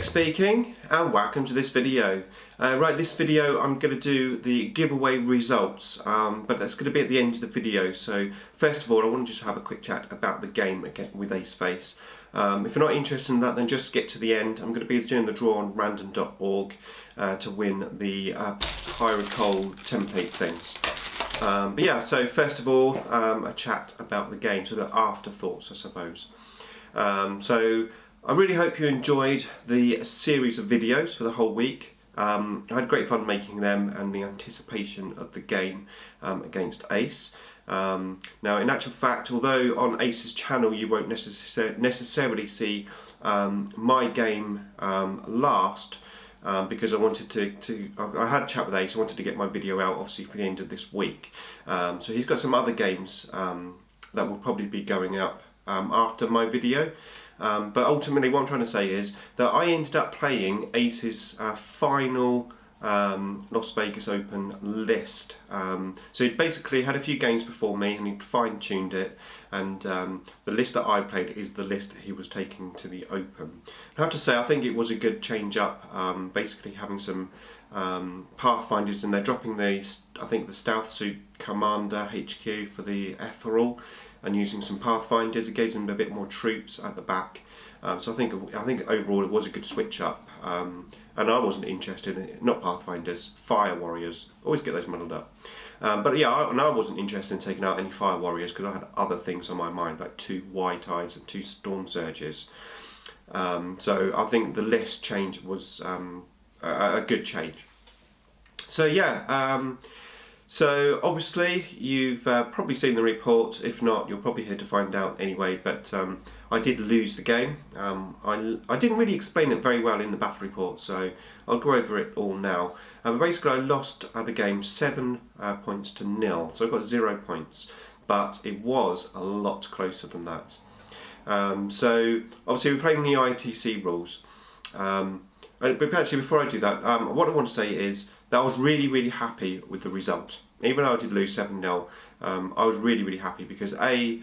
Nick speaking, and welcome to this video. This video I'm going to do the giveaway results, but that's going to be at the end of the video. So first of all, I want to just have a quick chat about the game again with Aceface. If you're not interested in that, then just skip to the end. I'm going to be doing the draw on random.org to win the Pyrocol template things. But yeah, so first of all, a chat about the game, so the afterthoughts, I suppose. So I really hope you enjoyed the series of videos for the whole week. I had great fun making them and the anticipation of the game against Ace. Now in actual fact, although on Ace's channel you won't necessarily see my game last, because I wanted I had a chat with Ace. I wanted to get my video out obviously for the end of this week. So he's got some other games that will probably be going up after my video. But ultimately what I'm trying to say is that I ended up playing Ace's final Las Vegas Open list. So he basically had a few games before me and he'd fine-tuned it, and the list that I played is the list that he was taking to the Open. I have to say I think it was a good change up, basically having some Pathfinders in there, dropping I think the Stealth Suit Commander HQ for the Ethereal, and using some Pathfinders. It gave them a bit more troops at the back. So I think overall it was a good switch up. And I wasn't interested in it, not Pathfinders, Fire Warriors. Always get those muddled up. But yeah, I wasn't interested in taking out any Fire Warriors because I had other things on my mind, like 2 White Eyes and 2 Storm Surges. So I think the list change was a good change. So yeah. So obviously you've probably seen the report. If not, you're probably here to find out anyway. But I did lose the game. I didn't really explain it very well in the battle report, so I'll go over it all now. But basically I lost the game 7 points to 0, so I got 0 points. But it was a lot closer than that. So obviously we're playing the ITC rules. But actually before I do that, what I want to say is that I was really happy with the result. Even though I did lose 7-0, I was really happy because I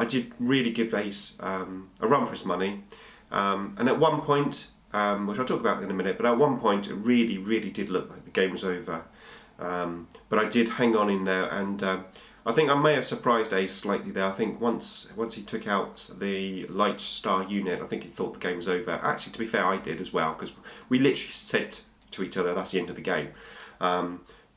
did really give Ace a run for his money. And at one point, which I'll talk about in a minute, but at one point it really did look like the game was over. But I did hang on in there, and I think I may have surprised Ace slightly there. I think once he took out the Light Star unit, I think he thought the game was over. Actually, to be fair, I did as well, because we literally said to each other, that's the end of the game.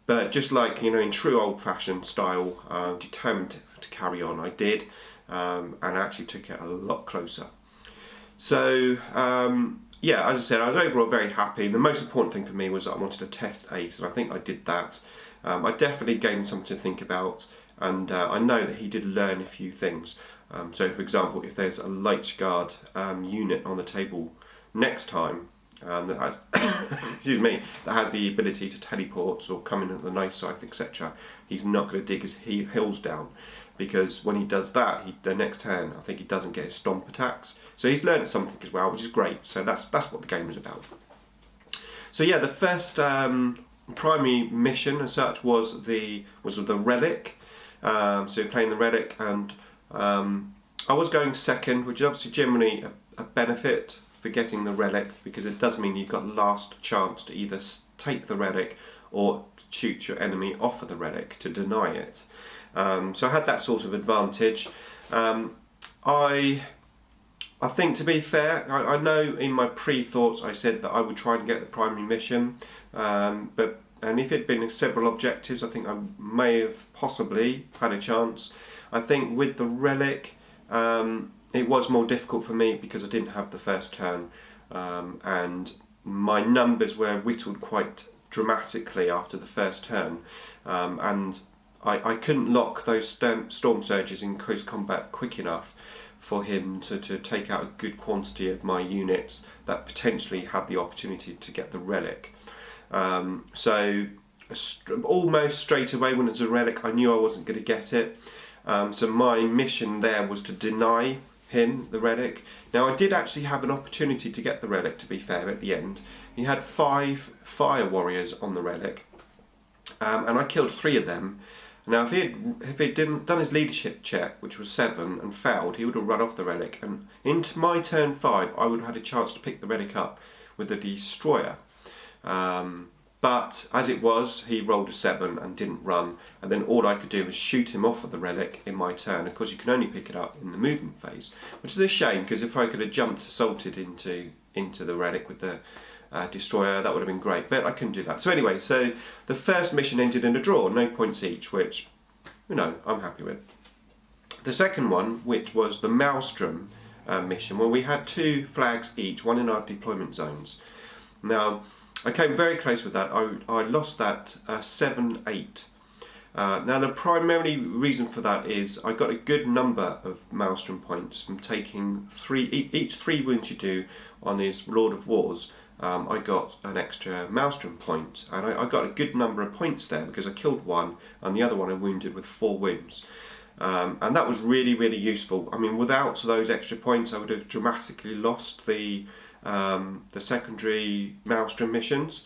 But just like, you know, in true old-fashioned style, determined to carry on, I did, and actually took it a lot closer. So yeah, as I said, I was overall very happy. The most important thing for me was that I wanted to test Ace, and I think I did that. I definitely gave him something to think about, and I know that he did learn a few things. So for example, if there's a Light Guard unit on the table next time, that has excuse me, that has the ability to teleport or come in at the knife scythe, etc., he's not going to dig his heels down, because when he does that, the next turn I think he doesn't get his stomp attacks. So he's learned something as well, which is great. So that's what the game is about. So yeah, the first primary mission as such was the relic. So you're playing the relic, and I was going second, which is obviously generally a benefit for getting the relic, because it does mean you've got last chance to either take the relic or shoot your enemy off of the relic to deny it. So I had that sort of advantage. I think, to be fair, I know in my pre-thoughts I said that I would try and get the primary mission, and if it had been several objectives, I think I may have possibly had a chance. I think with the relic, it was more difficult for me because I didn't have the first turn, and my numbers were whittled quite dramatically after the first turn, and I couldn't lock those Storm Surges in close combat quick enough for him to take out a good quantity of my units that potentially had the opportunity to get the relic. So almost straight away when it's a relic, I knew I wasn't going to get it. So my mission there was to deny him the relic. Now I did actually have an opportunity to get the relic, to be fair, at the end. He had 5 Fire Warriors on the relic, and I killed 3 of them. Now if he'd done his leadership check, which was 7, and failed, he would have run off the relic, and into my turn 5 I would have had a chance to pick the relic up with a destroyer. But as it was, he rolled a 7 and didn't run, and then all I could do was shoot him off of the relic in my turn. Of course, you can only pick it up in the movement phase, which is a shame, because if I could have jumped assaulted into the relic with the destroyer, that would have been great, but I couldn't do that. So anyway, so the first mission ended in a draw, no points each, which, you know, I'm happy with. The second one, which was the Maelstrom mission, well, we had 2 flags each, one in our deployment zones. Now, I came very close with that. I lost that 7-8. Now, the primary reason for that is I got a good number of Maelstrom points from taking each 3 wounds you do on this Lord of Wars. I got an extra Maelstrom point, and I got a good number of points there because I killed one and the other one I wounded with 4 wounds. And that was really, really useful. I mean, without those extra points, I would have dramatically lost the secondary Maelstrom missions,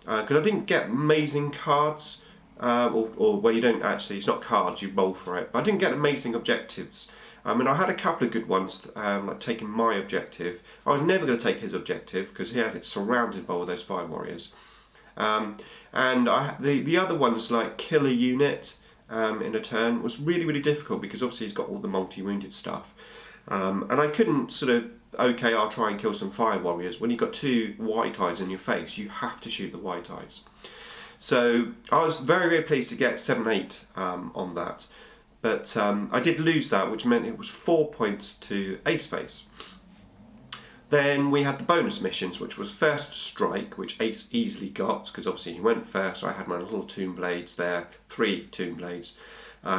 because I didn't get amazing cards, or where you don't actually, it's not cards, you roll for it, but I didn't get amazing objectives. I mean, I had a couple of good ones, like taking my objective. I was never going to take his objective because he had it surrounded by all those fire warriors. And the other ones, like kill a unit in a turn, was really, really difficult because obviously he's got all the multi-wounded stuff. And I couldn't sort of, okay, I'll try and kill some fire warriors. When you've got 2 white eyes in your face, you have to shoot the white eyes. So I was very, very pleased to get 7-8 on that. But I did lose that, which meant it was 4 points to Aceface. Then we had the bonus missions, which was First Strike, which Ace easily got, because obviously he went first. I had my little Tomb Blades there, 3 Tomb Blades.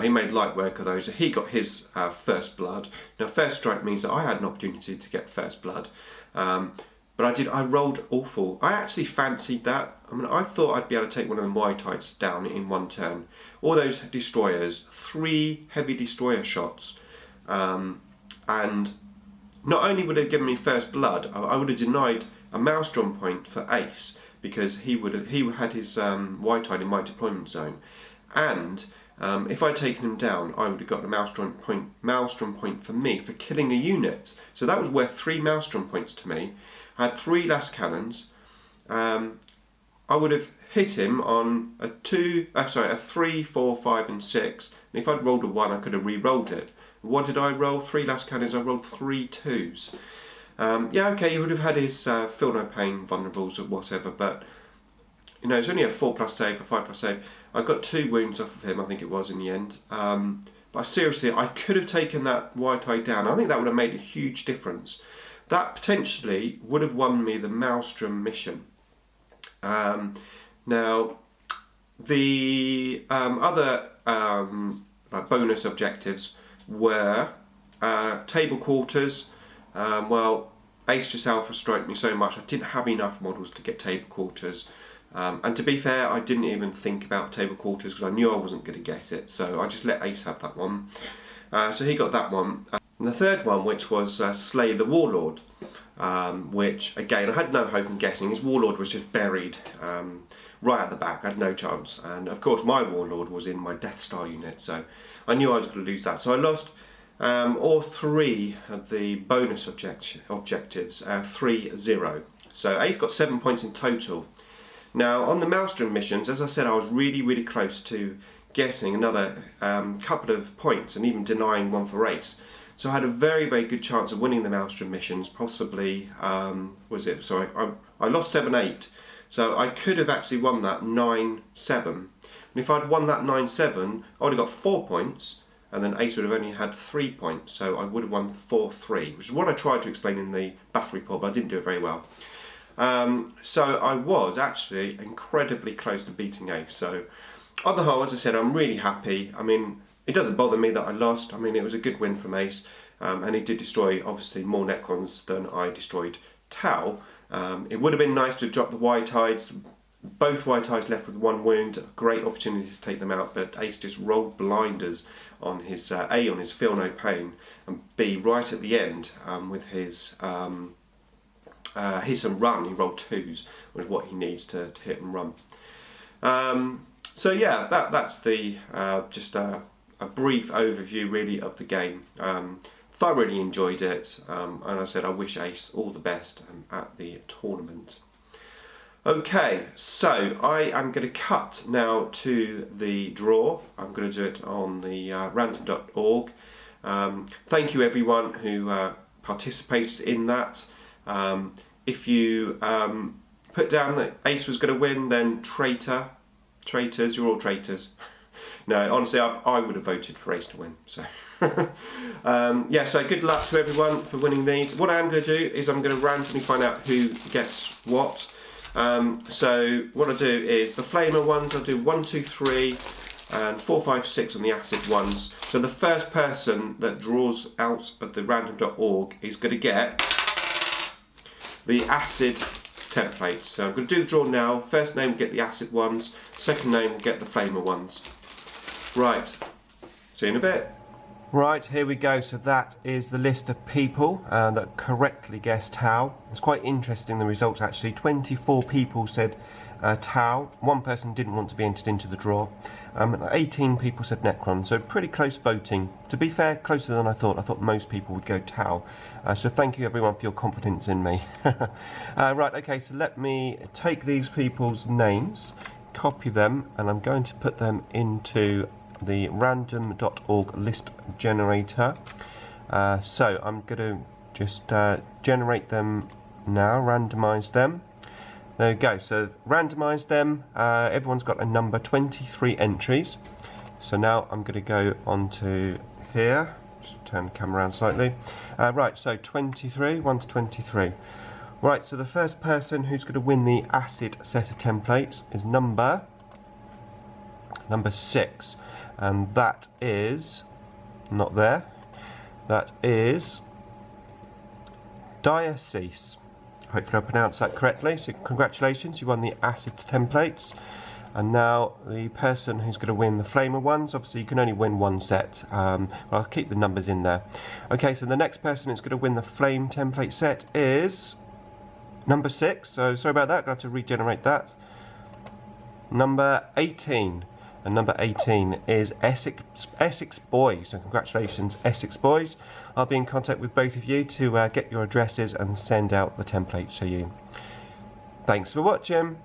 He made light work of those, so he got his First Blood. Now, First Strike means that I had an opportunity to get First Blood. But I rolled awful. I actually fancied that. I mean, I thought I'd be able to take one of the white eyes down in 1 turn. All those destroyers, 3 heavy destroyer shots. And not only would it have given me First Blood, I would have denied a Maelstrom point for Ace, because he had his white eye in my deployment zone. And if I'd taken him down, I would have got a Maelstrom point for me for killing a unit. So that was worth 3 Maelstrom points to me. I had 3 last cannons. I would have hit him on a 3, 4, 5 and 6. And if I'd rolled a 1, I could have re-rolled it. What did I roll? 3 last cannons, I rolled 3 2s. Yeah, okay, he would have had his feel no pain vulnerables or whatever, but you know, it's only a 4+ save, a 5+ save. I got 2 wounds off of him, I think it was, in the end. But seriously, I could have taken that white eye down. I think that would have made a huge difference. That potentially would have won me the Maelstrom mission. Now, the other bonus objectives were table quarters. Well, Ace just alpha striked me so much I didn't have enough models to get table quarters. And to be fair, I didn't even think about table quarters because I knew I wasn't going to get it, so I just let Ace have that one. So he got that one. And the third one, which was Slay the Warlord, which again I had no hope in getting. His Warlord was just buried right at the back. I had no chance, and of course my Warlord was in my Death Star unit, so I knew I was going to lose that. So I lost all 3 of the bonus objectives, 3-0. So Ace got 7 points in total. Now, on the Maelstrom missions, as I said, I was really, really close to getting another couple of points and even denying one for Ace. So I had a very, very good chance of winning the Maelstrom missions, possibly, I lost 7-8. So I could have actually won that 9-7. And if I'd won that 9-7, I would have got 4 points, and then Ace would have only had 3 points. So I would have won 4-3, which is what I tried to explain in the battle report, but I didn't do it very well. So I was actually incredibly close to beating Ace. So on the whole, as I said, I'm really happy. I mean, it doesn't bother me that I lost. I mean, it was a good win from Ace, and he did destroy obviously more Necrons than I destroyed Tau. It would have been nice to drop the white eyes. Both white eyes left with 1 wound. Great opportunity to take them out, but Ace just rolled blinders on his A, on his feel no pain, and B, right at the end with his hit and run. He rolled 2s, was what he needs to hit and run. So yeah, that's the just a brief overview really of the game. thoroughly enjoyed it, and I said I wish Ace all the best at the tournament. Okay, so I am going to cut now to the draw. I'm going to do it on the random.org. Thank you everyone who participated in that. If you put down that Ace was going to win, then traitors, you're all traitors. No, honestly, I would have voted for Ace to win. So, yeah, so good luck to everyone for winning these. What I am going to do is I'm going to randomly find out who gets what. So what I'll do is the flamer ones, I'll do 1, 2, 3 and 4, 5, 6 on the acid ones. So the first person that draws out of the random.org is going to get the acid template. So I'm going to do the draw now. First name will get the acid ones, second name will get the flamer ones. Right, see you in a bit. Right, here we go. So that is the list of people that correctly guessed Tau. It's quite interesting, the results actually. 24 people said Tau. One person didn't want to be entered into the draw. 18 people said Necron, so pretty close voting. To be fair, closer than I thought. I thought most people would go Tau. So thank you everyone for your confidence in me. Right, okay, so let me take these people's names, copy them, and I'm going to put them into the random.org list generator. So I'm going to just generate them now, randomize them. There we go, so randomize them. Everyone's got a number, 23 entries. So now I'm going to go onto here, just turn the camera around slightly. Right, so 23, 1 to 23. Right, so the first person who's going to win the acid set of templates is number 6. And that is not there. That is IDICBeer. Hopefully I pronounced that correctly. So congratulations, you won the acid templates. And now the person who's going to win the flamer ones, obviously you can only win one set. But I'll keep the numbers in there. Okay, so the next person who's going to win the flame template set is number 6. So sorry about that, I'm going to have to regenerate that. Number 18. And number 18 is Essex Boys. So congratulations, Essex Boys. I'll be in contact with both of you to get your addresses and send out the templates to you. Thanks for watching.